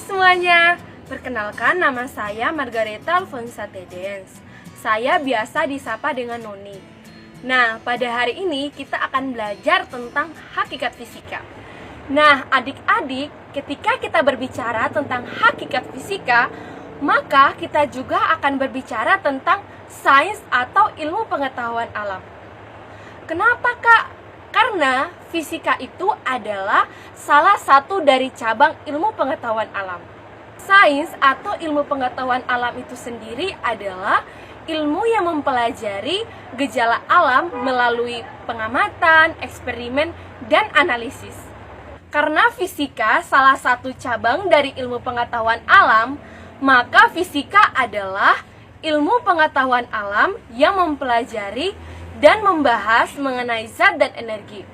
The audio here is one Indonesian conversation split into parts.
semuanya, perkenalkan nama saya Margareta Alfonsa Tedens. Saya biasa disapa dengan Noni. Nah, pada hari ini kita akan belajar tentang hakikat fisika. Nah, adik-adik, ketika kita berbicara tentang hakikat fisika, maka kita juga akan berbicara tentang sains atau ilmu pengetahuan alam. Kenapa, Kak? Karena fisika itu adalah salah satu dari cabang ilmu pengetahuan alam. Sains atau ilmu pengetahuan alam itu sendiri adalah ilmu yang mempelajari gejala alam melalui pengamatan, eksperimen, dan analisis. Karena fisika salah satu cabang dari ilmu pengetahuan alam, maka fisika adalah ilmu pengetahuan alam yang mempelajari dan membahas mengenai zat dan energi,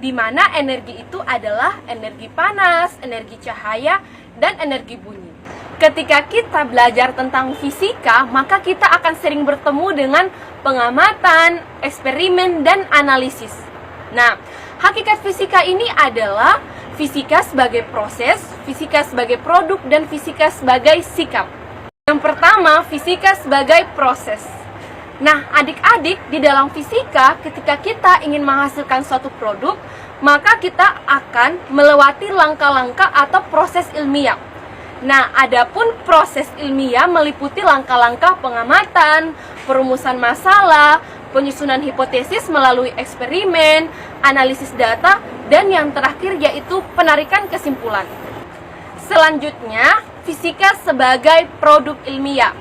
di mana energi itu adalah energi panas, energi cahaya, dan energi bunyi. Ketika kita belajar tentang fisika, maka kita akan sering bertemu dengan pengamatan, eksperimen, dan analisis. Nah, hakikat fisika ini adalah fisika sebagai proses, fisika sebagai produk, dan fisika sebagai sikap. Yang pertama, fisika sebagai proses. Nah, adik-adik, di dalam fisika, ketika kita ingin menghasilkan suatu produk, maka kita akan melewati langkah-langkah atau proses ilmiah. Nah, adapun proses ilmiah meliputi langkah-langkah pengamatan, perumusan masalah, penyusunan hipotesis melalui eksperimen, analisis data, dan yang terakhir yaitu penarikan kesimpulan. Selanjutnya, fisika sebagai produk ilmiah.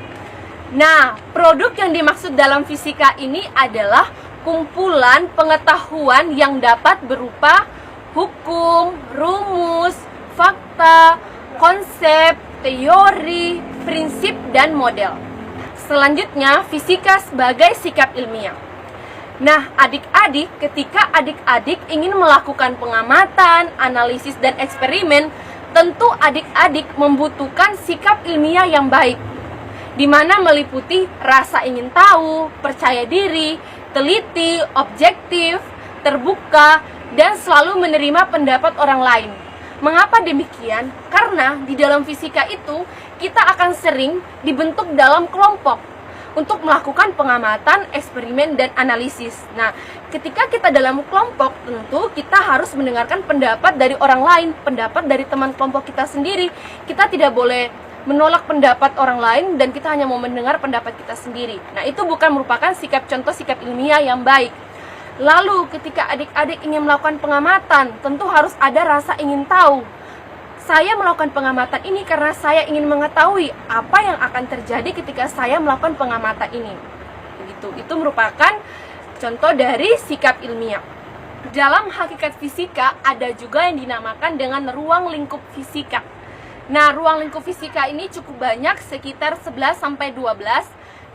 Nah, produk yang dimaksud dalam fisika ini adalah kumpulan pengetahuan yang dapat berupa hukum, rumus, fakta, konsep, teori, prinsip, dan model. Selanjutnya, fisika sebagai sikap ilmiah. Nah, adik-adik, ketika adik-adik ingin melakukan pengamatan, analisis, dan eksperimen, tentu adik-adik membutuhkan sikap ilmiah yang baik, di mana meliputi rasa ingin tahu, percaya diri, teliti, objektif, terbuka, dan selalu menerima pendapat orang lain. Mengapa demikian? Karena di dalam fisika itu kita akan sering dibentuk dalam kelompok untuk melakukan pengamatan, eksperimen, dan analisis. Nah, ketika kita dalam kelompok, tentu kita harus mendengarkan pendapat dari orang lain, pendapat dari teman kelompok kita sendiri. Kita tidak boleh menolak pendapat orang lain dan kita hanya mau mendengar pendapat kita sendiri. Nah, itu bukan merupakan contoh sikap ilmiah yang baik. Lalu, ketika adik-adik ingin melakukan pengamatan, tentu harus ada rasa ingin tahu. Saya melakukan pengamatan ini karena saya ingin mengetahui apa yang akan terjadi ketika saya melakukan pengamatan ini. Begitu. Itu merupakan contoh dari sikap ilmiah. Dalam hakikat fisika ada juga yang dinamakan dengan ruang lingkup fisika. Nah, ruang lingkup fisika ini cukup banyak, sekitar 11-12.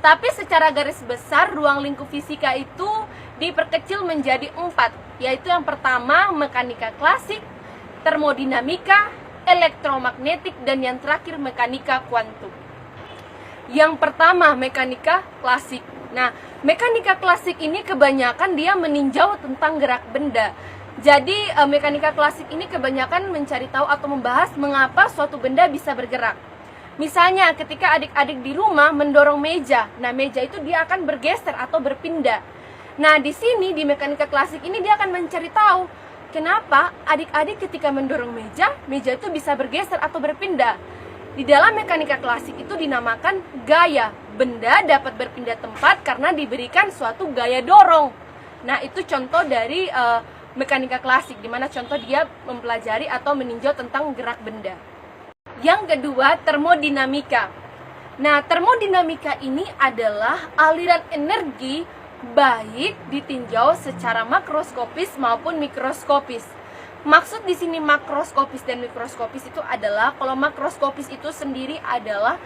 Tapi secara garis besar, ruang lingkup fisika itu diperkecil menjadi 4. Yaitu yang pertama, mekanika klasik, termodinamika, elektromagnetik, dan yang terakhir, mekanika kuantum. Yang pertama, mekanika klasik. Nah, mekanika klasik ini kebanyakan dia meninjau tentang gerak benda. Jadi, mekanika klasik ini kebanyakan mencari tahu atau membahas mengapa suatu benda bisa bergerak. Misalnya, ketika adik-adik di rumah mendorong meja, nah meja itu dia akan bergeser atau berpindah. Nah, di sini, di mekanika klasik ini dia akan mencari tahu kenapa adik-adik ketika mendorong meja, meja itu bisa bergeser atau berpindah. Di dalam mekanika klasik itu dinamakan gaya. Benda dapat berpindah tempat karena diberikan suatu gaya dorong. Nah, itu contoh dari mekanika klasik, di mana contoh dia mempelajari atau meninjau tentang gerak benda. Yang kedua, termodinamika. Nah, termodinamika ini adalah aliran energi baik ditinjau secara makroskopis maupun mikroskopis. Maksud di sini makroskopis dan mikroskopis itu adalah, kalau makroskopis itu sendiri adalah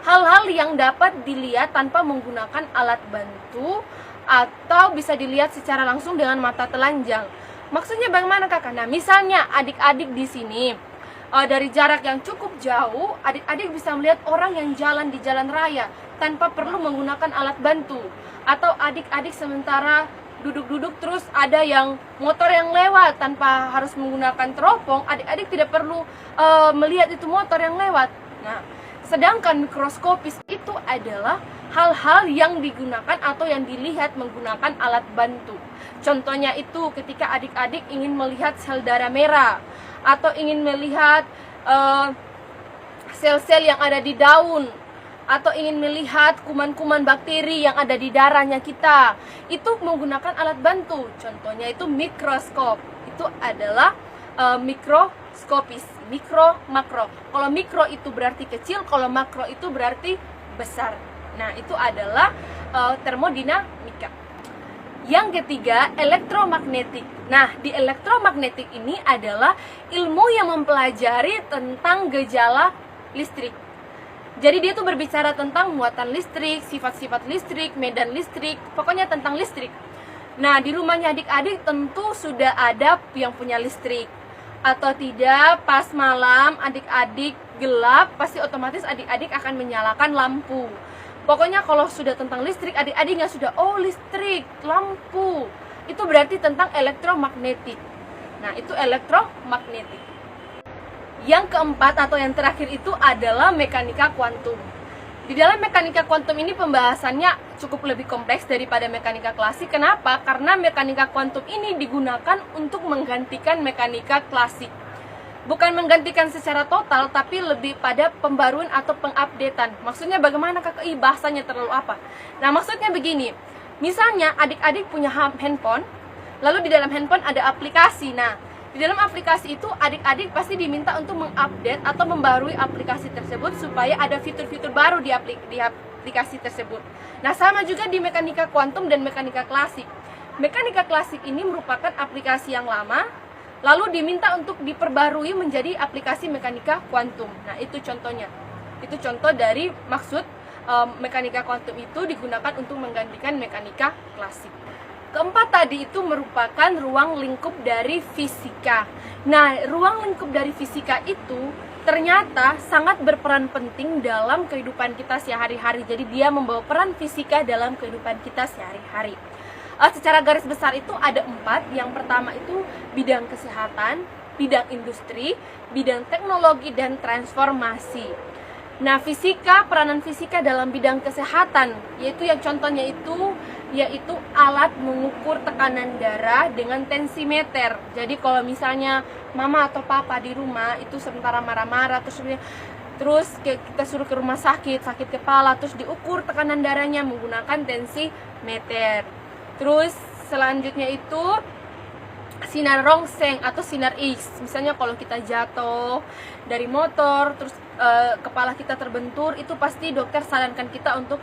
hal-hal yang dapat dilihat tanpa menggunakan alat bantu atau bisa dilihat secara langsung dengan mata telanjang. Maksudnya bagaimana, Kakak? Nah, misalnya adik-adik di sini dari jarak yang cukup jauh, adik-adik bisa melihat orang yang jalan di jalan raya tanpa perlu menggunakan alat bantu. Atau adik-adik sementara duduk-duduk terus ada yang motor yang lewat tanpa harus menggunakan teropong, adik-adik tidak perlu melihat itu motor yang lewat. Nah, sedangkan mikroskopis itu adalah hal-hal yang digunakan atau yang dilihat menggunakan alat bantu. Contohnya itu ketika adik-adik ingin melihat sel darah merah atau ingin melihat sel-sel yang ada di daun, atau ingin melihat kuman-kuman bakteri yang ada di darahnya kita, itu menggunakan alat bantu. Contohnya itu mikroskop. Itu adalah mikroskopis, mikro, makro. Kalau mikro itu berarti kecil, kalau makro itu berarti besar. Nah, itu adalah termodinamika. Yang ketiga, elektromagnetik. Nah, di elektromagnetik ini adalah ilmu yang mempelajari tentang gejala listrik. Jadi dia tuh berbicara tentang muatan listrik, sifat-sifat listrik, medan listrik, pokoknya tentang listrik. Nah, di rumahnya adik-adik tentu sudah ada yang punya listrik. Atau tidak, pas malam adik-adik gelap, pasti otomatis adik-adik akan menyalakan lampu. Pokoknya kalau sudah tentang listrik, adik-adiknya sudah, oh listrik, lampu. Itu berarti tentang elektromagnetik. Nah, itu elektromagnetik. Yang keempat atau yang terakhir itu adalah mekanika kuantum. Di dalam mekanika kuantum ini pembahasannya cukup lebih kompleks daripada mekanika klasik. Kenapa? Karena mekanika kuantum ini digunakan untuk menggantikan mekanika klasik. Bukan menggantikan secara total, tapi lebih pada pembaruan atau pengupdatean. Maksudnya bagaimana kakak? Bahasanya terlalu apa? Nah, maksudnya begini. Misalnya adik-adik punya handphone, lalu di dalam handphone ada aplikasi. Nah, di dalam aplikasi itu adik-adik pasti diminta untuk mengupdate atau membarui aplikasi tersebut supaya ada fitur-fitur baru di aplikasi tersebut. Nah, sama juga di mekanika kuantum dan mekanika klasik. Mekanika klasik ini merupakan aplikasi yang lama, lalu diminta untuk diperbarui menjadi aplikasi mekanika kuantum. Nah, itu contohnya. Itu contoh dari maksud mekanika kuantum itu digunakan untuk menggantikan mekanika klasik. Keempat tadi itu merupakan ruang lingkup dari fisika. Nah, ruang lingkup dari fisika itu ternyata sangat berperan penting dalam kehidupan kita sehari-hari. Jadi dia membawa peran fisika dalam kehidupan kita sehari-hari. Secara garis besar itu ada 4. Yang pertama itu bidang kesehatan, bidang industri, bidang teknologi, dan transformasi. Nah, fisika, peranan fisika dalam bidang kesehatan, yaitu yang contohnya yaitu alat mengukur tekanan darah dengan tensimeter. Jadi kalau misalnya mama atau papa di rumah itu sementara marah-marah, terus kita suruh ke rumah sakit kepala, terus diukur tekanan darahnya menggunakan tensimeter. Terus selanjutnya itu sinar rongseng atau sinar X. Misalnya kalau kita jatuh dari motor terus kepala kita terbentur, itu pasti dokter sarankan kita untuk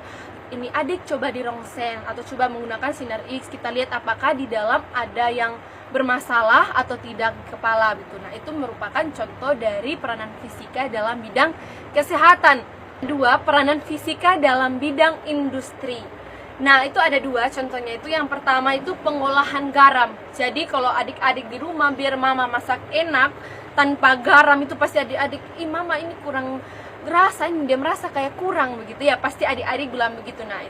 ini adik coba di rongseng atau coba menggunakan sinar X, kita lihat apakah di dalam ada yang bermasalah atau tidak di kepala gitu. Nah, itu merupakan contoh dari peranan fisika dalam bidang kesehatan. Kedua, peranan fisika dalam bidang industri. Nah, itu ada 2 contohnya. Itu yang pertama itu pengolahan garam. Jadi kalau adik-adik di rumah biar mama masak enak tanpa garam, itu pasti adik-adik, mama ini kurang rasa, dia merasa kayak kurang begitu ya, pasti adik-adik bilang begitu. Nah,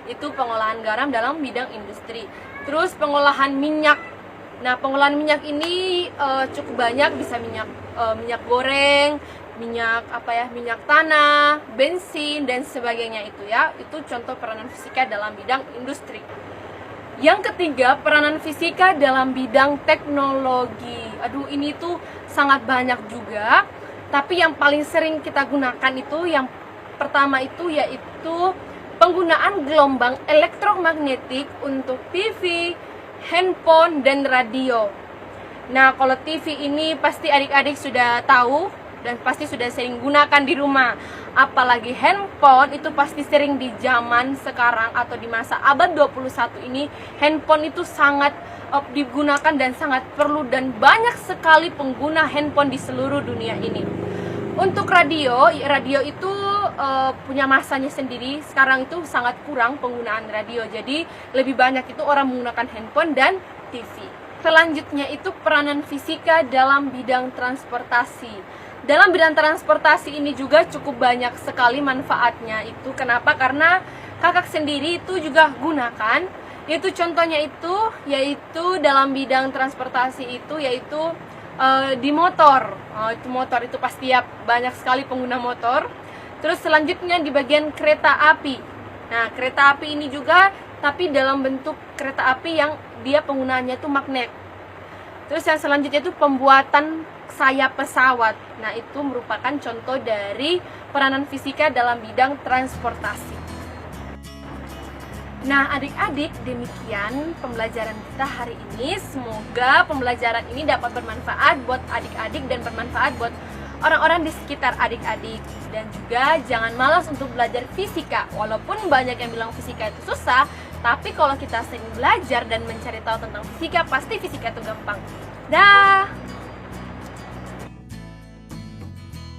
itu pengolahan garam dalam bidang industri. Terus pengolahan minyak. Nah, pengolahan minyak ini cukup banyak, bisa minyak goreng, minyak tanah, bensin, dan sebagainya itu ya. Itu contoh peranan fisika dalam bidang industri. Yang ketiga, peranan fisika dalam bidang teknologi. Ini tuh sangat banyak juga, tapi yang paling sering kita gunakan itu yang pertama itu yaitu penggunaan gelombang elektromagnetik untuk TV, handphone, dan radio. Nah, kalau TV ini pasti adik-adik sudah tahu dan pasti sudah sering gunakan di rumah. Apalagi handphone itu pasti sering di zaman sekarang atau di masa abad 21 ini, handphone itu sangat digunakan dan sangat perlu, dan banyak sekali pengguna handphone di seluruh dunia ini. Untuk radio itu punya masanya sendiri. Sekarang itu sangat kurang penggunaan radio, jadi lebih banyak itu orang menggunakan handphone dan TV. Selanjutnya itu peranan fisika dalam bidang transportasi. Dalam bidang transportasi ini juga cukup banyak sekali manfaatnya. Itu kenapa? Karena kakak sendiri itu juga gunakan Itu contohnya itu yaitu dalam bidang transportasi itu yaitu di motor. Itu motor itu pasti ya banyak sekali pengguna motor. Terus selanjutnya di bagian kereta api. Nah, kereta api ini juga tapi dalam bentuk kereta api yang dia penggunaannya itu magnet. Terus yang selanjutnya itu pembuatan sayap pesawat. Nah, itu merupakan contoh dari peranan fisika dalam bidang transportasi. Nah, adik-adik, demikian pembelajaran kita hari ini. Semoga pembelajaran ini dapat bermanfaat buat adik-adik dan bermanfaat buat orang-orang di sekitar adik-adik. Dan juga jangan malas untuk belajar fisika. Walaupun banyak yang bilang fisika itu susah, tapi kalau kita sering belajar dan mencari tahu tentang fisika, pasti fisika itu gampang. Dah.